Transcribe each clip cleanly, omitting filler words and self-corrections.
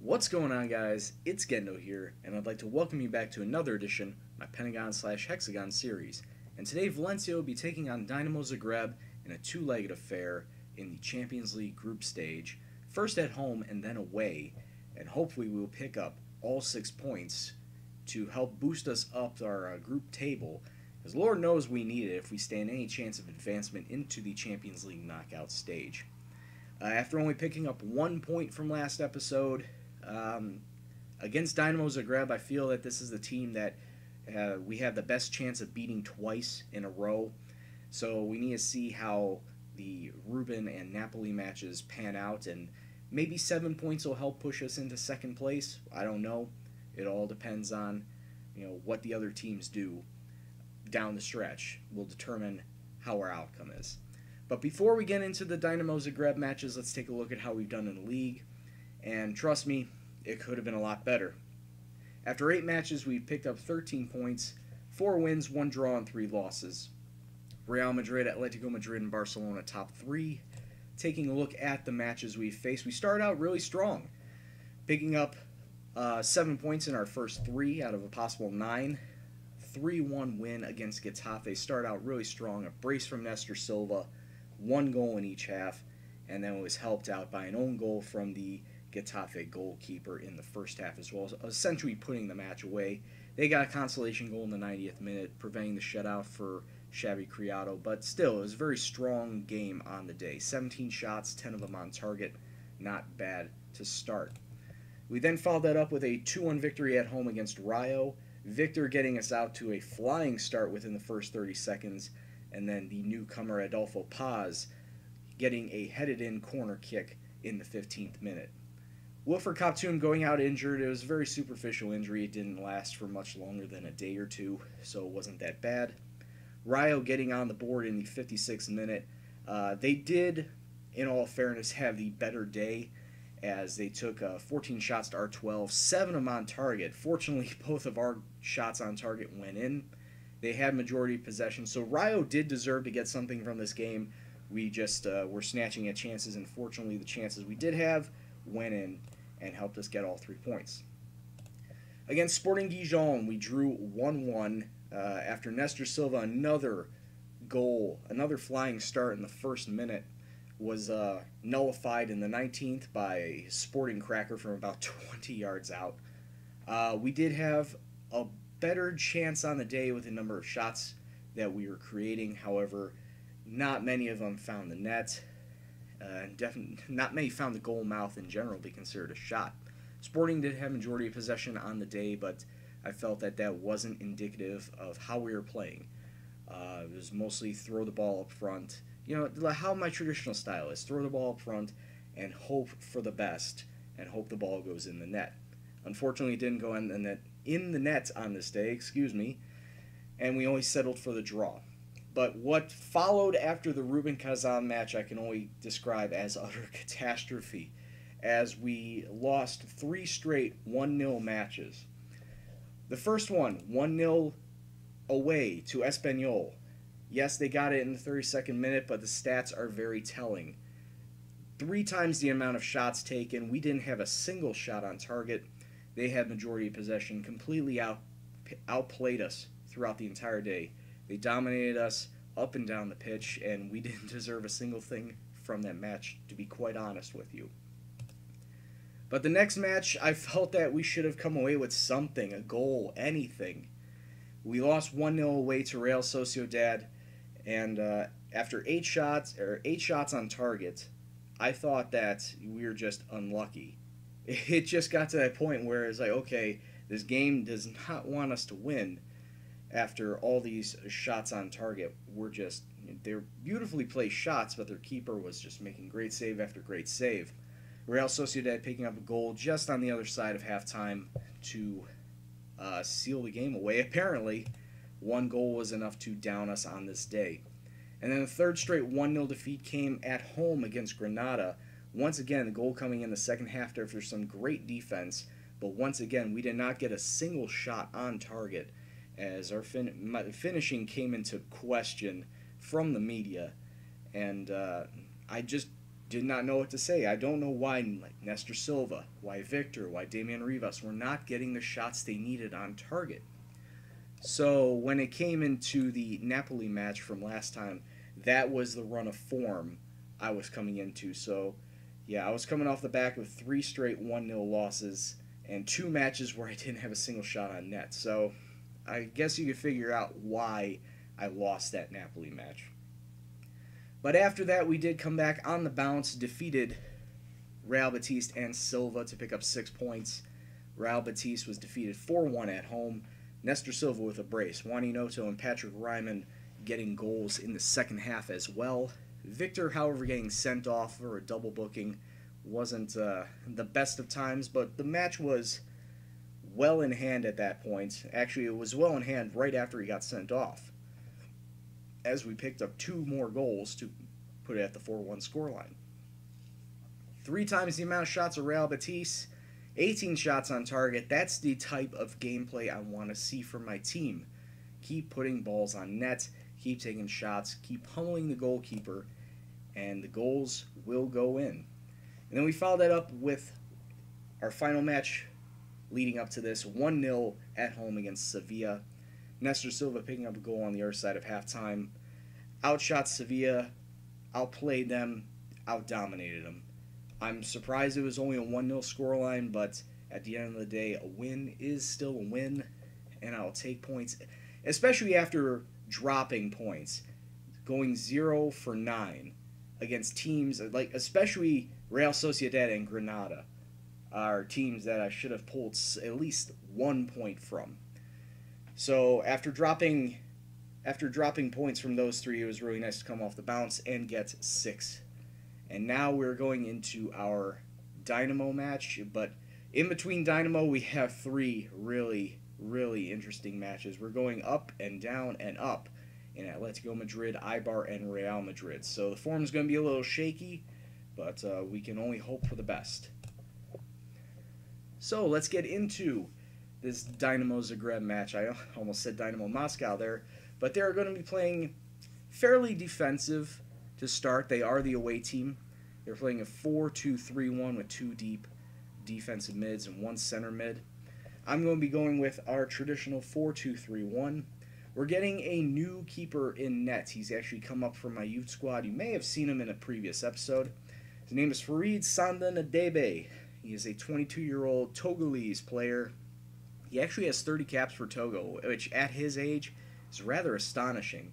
What's going on, guys? It's Gendo here, and I'd like to welcome you back to another edition of my Pentagon slash Hexagon series. And today, Valencia will be taking on Dinamo Zagreb in a two-legged affair in the Champions League group stage, first at home and then away, and hopefully we will pick up all 6 points to help boost us up our group table, as Lord knows we need it if we stand any chance of advancement into the Champions League knockout stage. After only picking up 1 point from last episode, against Dinamo Zagreb, I feel that this is the team that we have the best chance of beating twice in a row. So we need to see how the Ruben and Napoli matches pan out, and maybe 7 points will help push us into second place. I don't know. It all depends on what the other teams do down the stretch. Will determine how our outcome is. But before we get into the Dinamo Zagreb matches, let's take a look at how we've done in the league. And trust me, it could have been a lot better. After 8 matches, we've picked up 13 points, 4 wins, 1 draw, and 3 losses. Real Madrid, Atletico Madrid, and Barcelona top 3. Taking a look at the matches we've faced, we started out really strong, picking up 7 points in our first 3 out of a possible 9. 3-1 win against Getafe. Started out really strong, a brace from Nestor Silva, 1 goal in each half, and then it was helped out by an own goal from the Getafe goalkeeper in the first half as well, essentially putting the match away. They got a consolation goal in the 90th minute, preventing the shutout for Xavi Criado, but still, it was a very strong game on the day. 17 shots, 10 of them on target, not bad to start. We then followed that up with a 2-1 victory at home against Rayo, Victor getting us out to a flying start within the first 30 seconds, and then the newcomer Adolfo Paz getting a headed-in corner kick in the 15th minute. Wilfred Kaptoum going out injured. It was a very superficial injury. It didn't last for much longer than a day or two, so it wasn't that bad. Rayo getting on the board in the 56th minute. They did, in all fairness, have the better day, as they took 14 shots to our 12, 7 of them on target. Fortunately, both of our shots on target went in. They had majority possession, so Rayo did deserve to get something from this game. We just were snatching at chances, and fortunately the chances we did have went in and helped us get all 3 points. Against Sporting Gijon, we drew 1-1 after Nestor Silva, another goal, another flying start in the first minute, was nullified in the 19th by a Sporting cracker from about 20 yards out. We did have a better chance on the day with the number of shots that we were creating. However, not many of them found the net. Not many found the goal mouth in general to be considered a shot. Sporting did have majority of possession on the day, but I felt that that wasn't indicative of how we were playing. It was mostly throw the ball up front. How my traditional style is. Throw the ball up front and hope for the best and hope the ball goes in the net. Unfortunately, it didn't go in the net on this day, and we only settled for the draw. But what followed after the Ruben Kazan match I can only describe as utter catastrophe, as we lost 3 straight 1-0 matches. The first one, 1-0 away to Espanyol. Yes, they got it in the 32nd minute, but the stats are very telling. 3 times the amount of shots taken. We didn't have a single shot on target. They had majority of possession, completely outplayed us throughout the entire day. They dominated us up and down the pitch, and we didn't deserve a single thing from that match, to be quite honest with you. But the next match, I felt that we should have come away with something, a goal, anything. We lost 1-0 away to Real Sociedad, and after 8 shots on target, I thought that we were just unlucky. It just got to that point where it's like, okay, this game does not want us to win. After all these shots on target, they're beautifully placed shots, but their keeper was just making great save after great save. Real Sociedad picking up a goal just on the other side of halftime to seal the game away. Apparently, 1 goal was enough to down us on this day. And then the third straight 1-0 defeat came at home against Granada. Once again, the goal coming in the second half after some great defense, but once again, we did not get a single shot on target, as our finishing came into question from the media, and I just did not know what to say. I don't know why Nestor Silva, why Victor, why Damian Rivas were not getting the shots they needed on target. So when it came into the Napoli match from last time, that was the run of form I was coming into. So yeah, I was coming off the back of 3 straight 1-0 losses and 2 matches where I didn't have a single shot on net. So I guess you could figure out why I lost that Napoli match. But after that, we did come back on the bounce, defeated Real Betis and Silva to pick up 6 points. Real Betis was defeated 4-1 at home. Nestor Silva with a brace. Juan Inoto and Patrick Ryman getting goals in the second half as well. Victor, however, getting sent off for a double booking wasn't the best of times, but the match was well in hand at that point. Actually, it was well in hand right after he got sent off, as we picked up 2 more goals to put it at the 4-1 scoreline. 3 times the amount of shots of Real Betis, 18 shots on target. That's the type of gameplay I want to see from my team. Keep putting balls on net, keep taking shots, keep pummeling the goalkeeper, and the goals will go in. And then we followed that up with our final match leading up to this, 1-0 at home against Sevilla. Nestor Silva picking up a goal on the other side of halftime. Outshot Sevilla, outplayed them, outdominated them. I'm surprised it was only a 1-0 scoreline, but at the end of the day, a win is still a win, and I'll take points, especially after dropping points, going 0 for 9 against teams like especially Real Sociedad and Granada are teams that I should have pulled at least 1 point from. So after dropping points from those 3, it was really nice to come off the bounce and get 6. And now we're going into our Dynamo match, but in between Dynamo we have 3 really, really interesting matches. We're going up and down and up in Atletico Madrid, Eibar, and Real Madrid. So the form's going to be a little shaky, but we can only hope for the best. So let's get into this Dinamo Zagreb match. I almost said Dynamo Moscow there, but they're going to be playing fairly defensive to start. They are the away team. They're playing a 4-2-3-1 with 2 deep defensive mids and 1 center mid. I'm going to be going with our traditional 4-2-3-1. We're getting a new keeper in net. He's actually come up from my youth squad. You may have seen him in a previous episode. His name is Farid Sandanadebe. He is a 22-year-old Togolese player. He actually has 30 caps for Togo, which at his age is rather astonishing.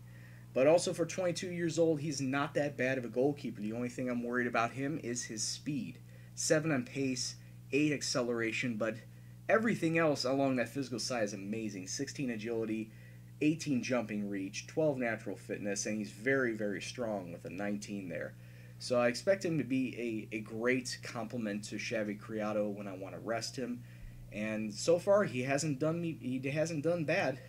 But also for 22 years old, he's not that bad of a goalkeeper. The only thing I'm worried about him is his speed. 7 on pace, 8 acceleration, but everything else along that physical side is amazing. 16 agility, 18 jumping reach, 12 natural fitness, and he's very, very strong with a 19 there. So I expect him to be a great complement to Xavi Criado when I want to rest him. And so far, he hasn't done bad.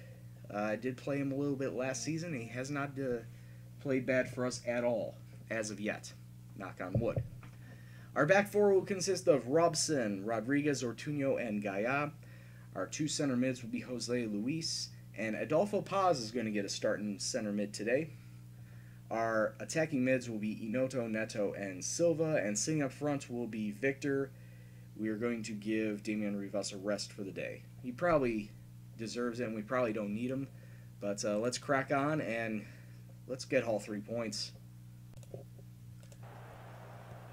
I did play him a little bit last season. He has not played bad for us at all, as of yet. Knock on wood. Our back 4 will consist of Robson, Rodriguez, Ortuño, and Gaia. Our 2 center mids will be Jose Luis, and Adolfo Paz is going to get a start in center mid today. Our attacking mids will be Inoto, Neto, and Silva, and sitting up front will be Victor. We are going to give Damian Rivas a rest for the day. He probably deserves it, and we probably don't need him, but let's crack on, and let's get all 3 points.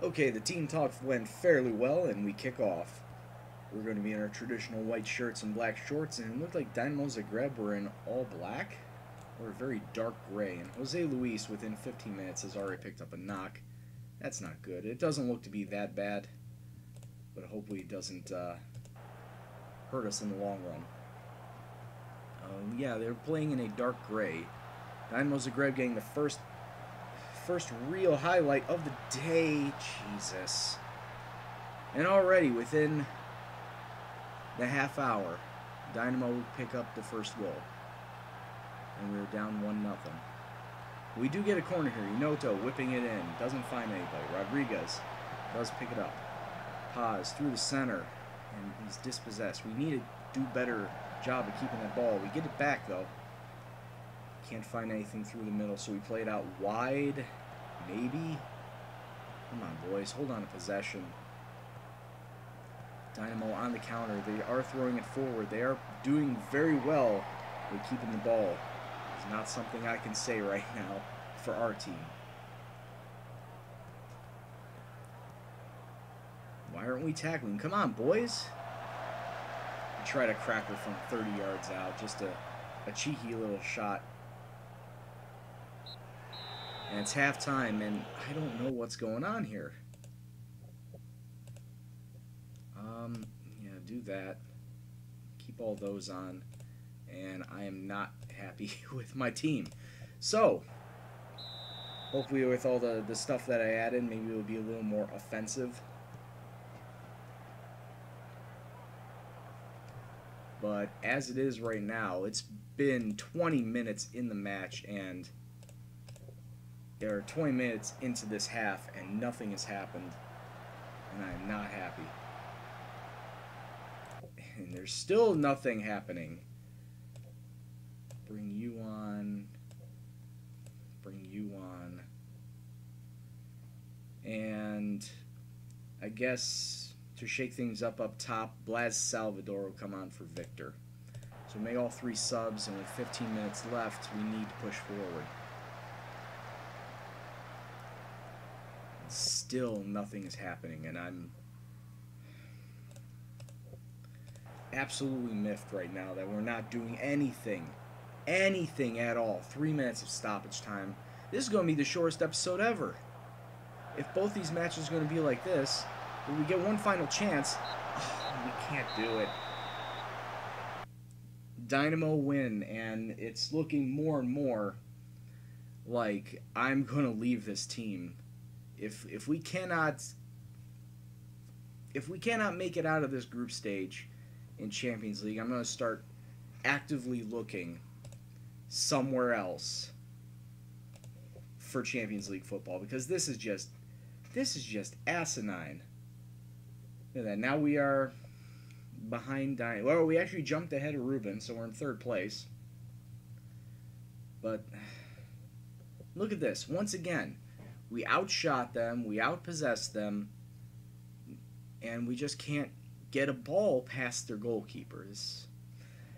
Okay, the team talk went fairly well, and we kick off. We're going to be in our traditional white shirts and black shorts, and it looked like Dinamo Zagreb were in all black, or very dark gray, and Jose Luis, within 15 minutes, has already picked up a knock. That's not good. It doesn't look to be that bad, but hopefully it doesn't hurt us in the long run. Yeah, they're playing in a dark gray. Dinamo Zagreb getting the first real highlight of the day. Jesus. And already within the half hour, Dynamo will pick up the first goal. And we're down 1-0. We do get a corner here. Inoto whipping it in. Doesn't find anybody. Rodriguez does pick it up. Paz through the center. And he's dispossessed. We need to do better job of keeping that ball. We get it back though. Can't find anything through the middle, so we play it out wide. Maybe. Come on, boys. Hold on to possession. Dynamo on the counter. They are throwing it forward. They are doing very well with keeping the ball. It's not something I can say right now for our team. Why aren't we tackling? Come on, boys. We try to crack her from 30 yards out. Just a cheeky little shot. And it's halftime, and I don't know what's going on here. Yeah, do that. Keep all those on. And I am not happy with my team. So, hopefully with all the stuff that I added, maybe it'll be a little more offensive. But as it is right now, it's been 20 minutes in the match, and there are 20 minutes into this half, and nothing has happened, and I am not happy. And there's still nothing happening. Bring you on. Bring you on. And I guess to shake things up top, Blas Salvador will come on for Victor. So make all 3 subs, and with 15 minutes left, we need to push forward. Still nothing is happening, and I'm absolutely miffed right now that we're not doing anything at all. 3 minutes of stoppage time. This is going to be the shortest episode ever. If both these matches are going to be like this, when we get one final chance, we can't do it. Dynamo win, and it's looking more and more like I'm going to leave this team. If we cannot make it out of this group stage in Champions League, I'm going to start actively looking somewhere else for Champions League football, because this is just asinine. Look at that. Now we are behind Dynamo. Well, we actually jumped ahead of Ruben, so we're in 3rd place. But look at this. Once again, we outshot them, we outpossessed them, and we just can't get a ball past their goalkeepers.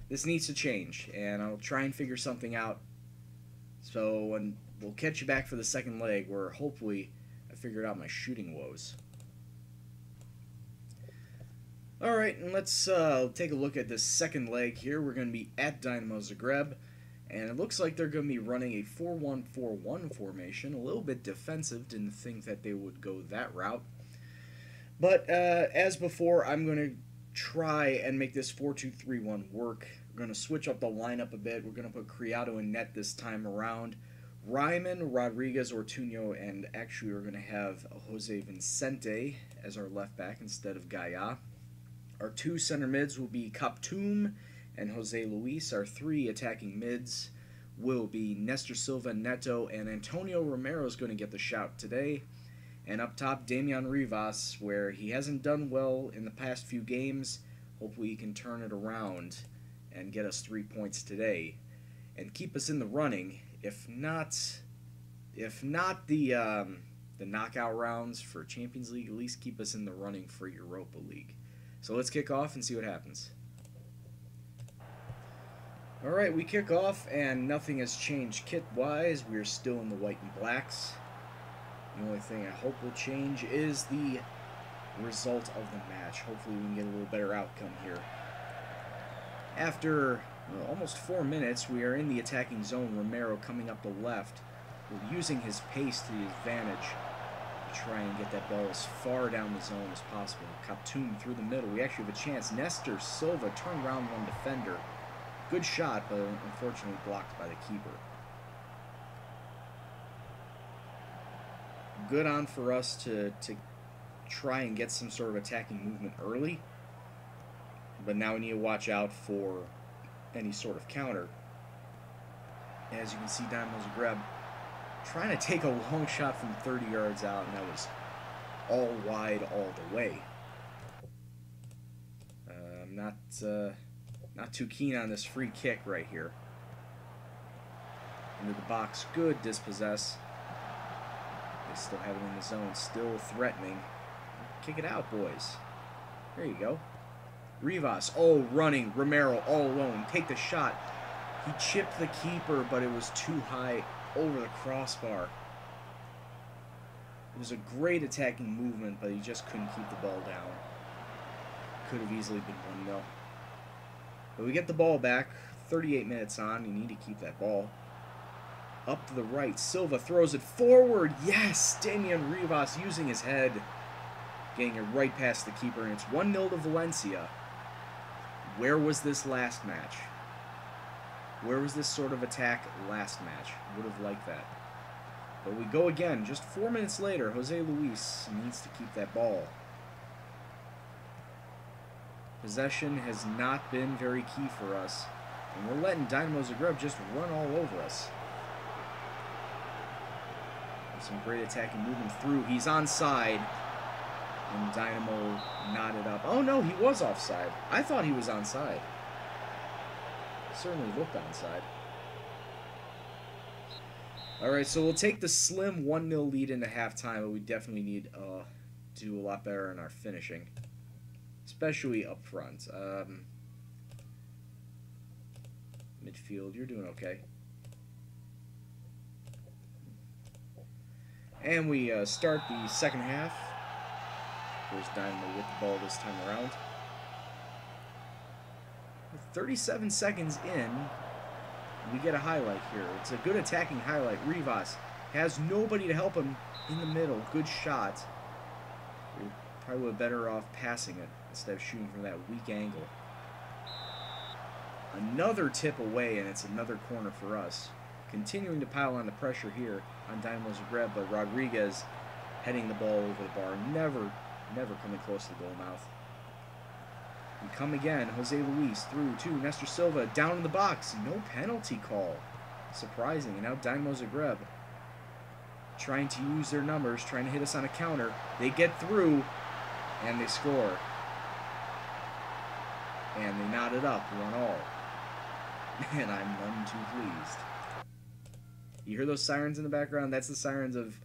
This needs to change, and I'll try and figure something out. So, and we'll catch you back for the second leg, where hopefully I figured out my shooting woes. Alright, and let's take a look at this second leg here. We're going to be at Dinamo Zagreb, and it looks like they're going to be running a 4-1-4-1 formation. A little bit defensive, didn't think that they would go that route. But as before, I'm going to try and make this 4-2-3-1 work. We're going to switch up the lineup a bit. We're going to put Criado in net this time around. Ryman, Rodriguez, Ortuño, and actually we're going to have Jose Vicente as our left back instead of Gaia. Our 2 center mids will be Kaptoum and Jose Luis. Our 3 attacking mids will be Nestor Silva, Neto, and Antonio Romero is going to get the shout today. And up top, Damian Rivas, where he hasn't done well in the past few games. Hopefully he can turn it around and get us 3 points today and keep us in the running. If not the knockout rounds for Champions League, at least keep us in the running for Europa League. So let's kick off and see what happens. Alright, we kick off, and nothing has changed kit-wise. We're still in the white and blacks. The only thing I hope will change is the result of the match. Hopefully we can get a little better outcome here. After almost 4 minutes, we are in the attacking zone. Romero coming up the left. We're using his pace to the advantage to try and get that ball as far down the zone as possible. Kaptoum through the middle. We actually have a chance. Nestor Silva turned around one defender. Good shot, but unfortunately blocked by the keeper. Good on for us to try and get some sort of attacking movement early. But now we need to watch out for any sort of counter. As you can see, Dinamo Zagreb trying to take a long shot from 30 yards out, and that was all wide all the way. I'm not too keen on this free kick right here. Into the box, good dispossess. They still have it in the zone, still threatening. Kick it out, boys. There you go. Rivas, oh, running. Romero all alone. Take the shot. He chipped the keeper, but it was too high over the crossbar. It was a great attacking movement, but he just couldn't keep the ball down. Could have easily been 1-0. But we get the ball back. 38 minutes on. You need to keep that ball. Up to the right. Silva throws it forward. Yes! Damian Rivas using his head. Getting it right past the keeper. And it's 1-0 to Valencia. Where was this last match? Where was this sort of attack last match? Would have liked that. But we go again. Just 4 minutes later, Jose Luis needs to keep that ball. Possession has not been very key for us. And we're letting Dinamo Zagreb just run all over us. Some great attacking movement through. He's onside. And Dynamo knotted up. Oh no, he was offside. I thought he was onside. Certainly looked onside. Alright, so we'll take the slim 1-0 lead into halftime, but we definitely need to do a lot better in our finishing. Especially up front. Midfield, you're doing okay. And we start the second half. There's Dynamo with the ball this time around. 37 seconds in, we get a highlight here. It's a good attacking highlight. Rivas has nobody to help him in the middle. Good shot. We probably would have been better off passing it instead of shooting from that weak angle. Another tip away, and it's another corner for us. Continuing to pile on the pressure here on Dinamo Zagreb, but Rodriguez heading the ball over the bar. Never coming close to the goal mouth. We come again. Jose Luis through to Nestor Silva. Down in the box. No penalty call. Surprising. And now Dinamo Zagreb trying to use their numbers, trying to hit us on a counter. They get through, and they score. And they knot it up 1-1. And I'm none too pleased. You hear those sirens in the background? That's the sirens of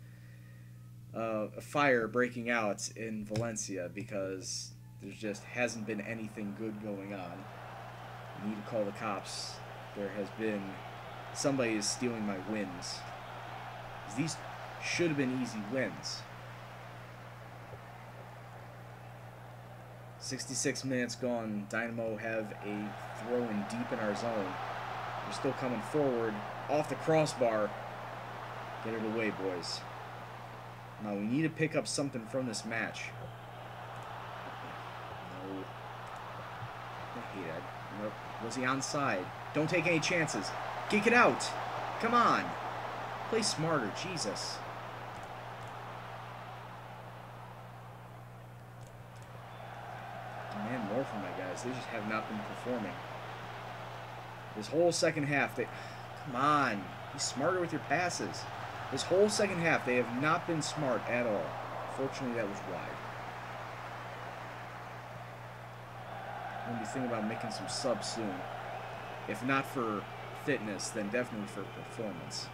a fire breaking out in Valencia because there just hasn't been anything good going on. You need to call the cops. There has been... Somebody is stealing my wins. These should have been easy wins. 66 minutes gone. Dynamo have a throw-in deep in our zone. They're still coming forward. Off the crossbar. Get it away, boys. Now we need to pick up something from this match. No. I hate that. Nope. Was he onside? Don't take any chances. Kick it out. Come on. Play smarter. Jesus. Man, more from my guys. They just have not been performing. This whole second half, they... Come on. Be smarter with your passes. This whole second half, they have not been smart at all. Fortunately, that was wide. I'm going to be thinking about making some subs soon. If not for fitness, then definitely for performance.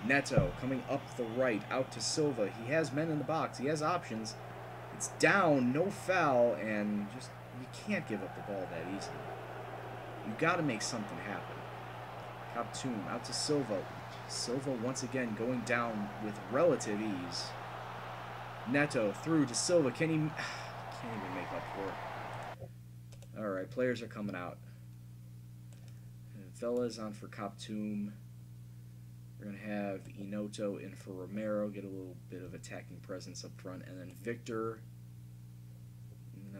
Neto coming up the right, out to Silva. He has men in the box. He has options. It's down, no foul, and just you can't give up the ball that easily. You got to make something happen. Kaptoum out to Silva. Silva once again going down with relative ease. Neto through to Silva. Can he... Can't even make up for it. Alright, players are coming out. Vella's on for Kaptoum. We're going to have Inoto in for Romero. Get a little bit of attacking presence up front. And then Victor... No.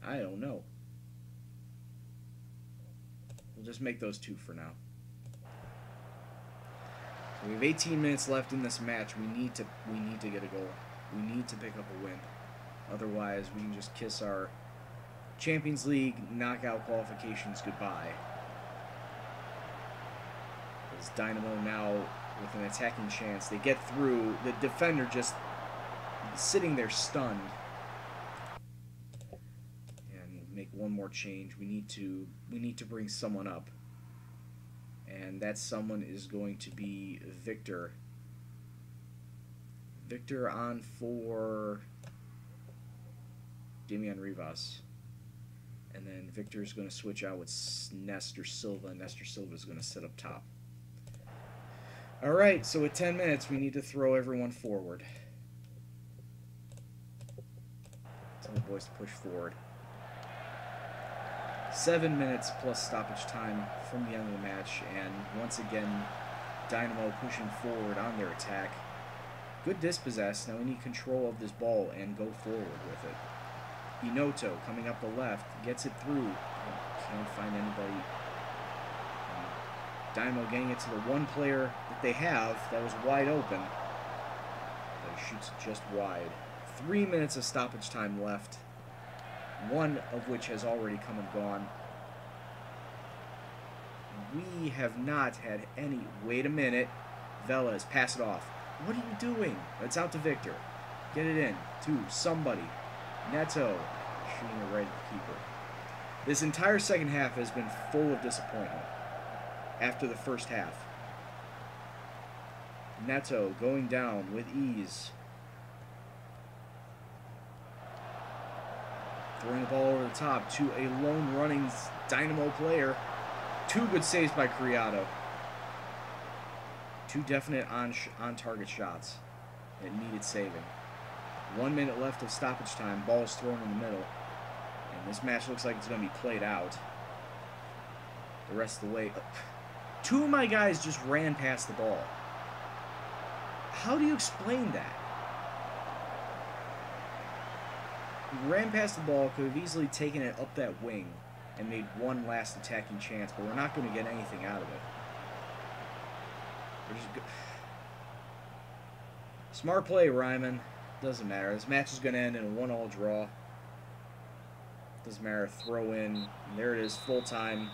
I don't know. We'll just make those two for now. So we have 18 minutes left in this match. We need to get a goal. We need to pick up a win. Otherwise, we can just kiss our Champions League knockout qualifications goodbye. As Dynamo now with an attacking chance, they get through. The defender just sitting there stunned. And make one more change. We need to bring someone up. And that someone is going to be Victor. Victor on for Damian Rivas. And then Victor's going to switch out with Nestor Silva. Nestor Silva is going to sit up top. Alright, so at 10 minutes, we need to throw everyone forward. Tell the boys to push forward. 7 minutes plus stoppage time from the end of the match, and once again, Dynamo pushing forward on their attack. Good dispossess. Now we need control of this ball and go forward with it. Inoto coming up the left, gets it through. Can't find anybody. Dynamo getting it to the one player that they have that was wide open. But he shoots it just wide. 3 minutes of stoppage time left, one of which has already come and gone. We have not had any... Wait a minute. Velez, pass it off. What are you doing? It's out to Victor. Get it in to somebody. Neto shooting it right at the keeper. This entire second half has been full of disappointment after the first half. Neto going down with ease. Throwing the ball over the top to a lone running Dynamo player. 2 good saves by Criado. 2 definite on-target shots that needed saving. 1 minute left of stoppage time. Ball is thrown in the middle. And this match looks like it's going to be played out the rest of the way. 2 of my guys just ran past the ball. How do you explain that? Ran past the ball, could have easily taken it up that wing and made one last attacking chance, but we're not going to get anything out of it. We're just smart play, Ryman. Doesn't matter. This match is going to end in a 1-1 draw. Doesn't matter. Throw in. And there it is, full time.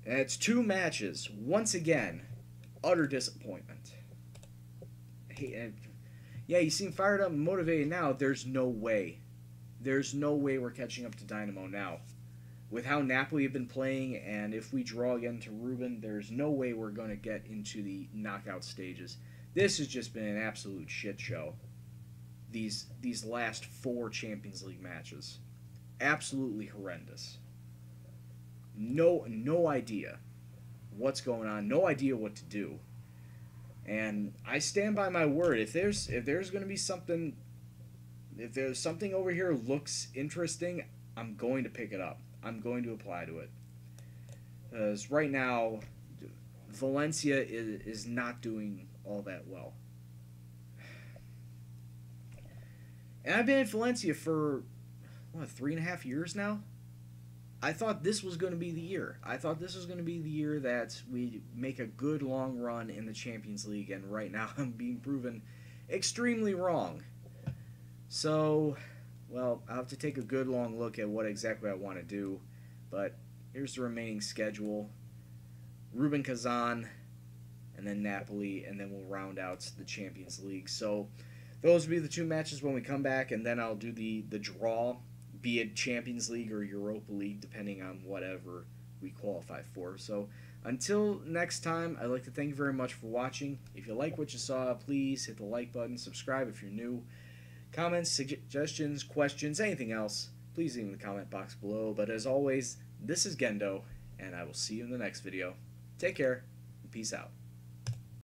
And it's 2 matches. Once again, utter disappointment. Hey, yeah, you seem fired up and motivated now. There's no way. There's no way we're catching up to Dynamo now. With how Napoli have been playing, and if we draw again to Ruben, there's no way we're going to get into the knockout stages. This has just been an absolute shit show. These last 4 Champions League matches. Absolutely horrendous. No idea what's going on. No idea what to do. And I stand by my word. If there's going to be something, if there's something over here looks interesting, I'm going to pick it up. I'm going to apply to it. Because right now, Valencia is not doing all that well. And I've been at Valencia for, what, 3.5 years now? I thought this was going to be the year. I thought this was going to be the year that we make a good long run in the Champions League, and right now I'm being proven extremely wrong. So, well, I'll have to take a good long look at what exactly I want to do, but here's the remaining schedule. Rubin Kazan, and then Napoli, and then we'll round out the Champions League. So those will be the 2 matches when we come back, and then I'll do the draw, be it Champions League or Europa League, depending on whatever we qualify for. So until next time, I'd like to thank you very much for watching. If you like what you saw, please hit the like button, subscribe if you're new. Comments, suggestions, questions, anything else, please leave in the comment box below. But as always, this is Gendo, and I will see you in the next video. Take care, and peace out.